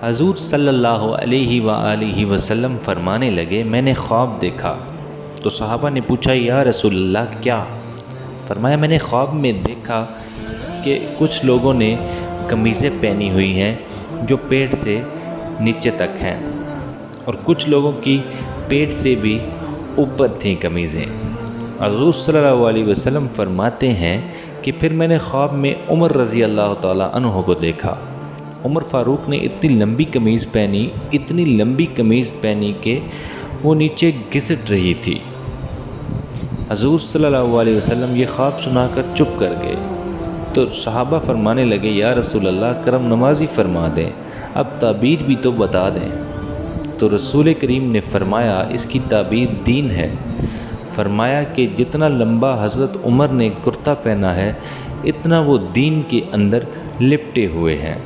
हजूर सल्लल्लाहु अलैहि वालैहि वसल्लम फरमाने लगे, मैंने ख्वाब देखा। तो सहाबा ने पूछा, या रसूलल्लाह क्या? फरमाया, मैंने ख्वाब में देखा कि कुछ लोगों ने कमीज़ें पहनी हुई हैं जो पेट से नीचे तक हैं, और कुछ लोगों की पेट से भी ऊपर थी कमीज़ें। हज़ूर सल्लल्लाहु अलैहि वसल्लम फरमाते हैं कि फिर मैंने ख्वाब में उमर रज़ी अल्लाह ताला अन्हु को देखा। उमर फ़ारूक ने इतनी लंबी कमीज़ पहनी, इतनी लंबी कमीज़ पहनी कि वो नीचे घिसट रही थी। हज़ूर सल्लल्लाहु अलैहि वसल्लम ये ख्वाब सुनाकर चुप कर गए। तो सहाबा फरमाने लगे, या रसूल अल्लाह, करम नमाज़ी फरमा दें, अब ताबीर भी तो बता दें। तो रसूल करीम ने फरमाया, इसकी ताबीर दीन है। फरमाया कि जितना लंबा हज़रत उमर ने कुर्ता पहना है, इतना वो दीन के अंदर लिपटे हुए हैं।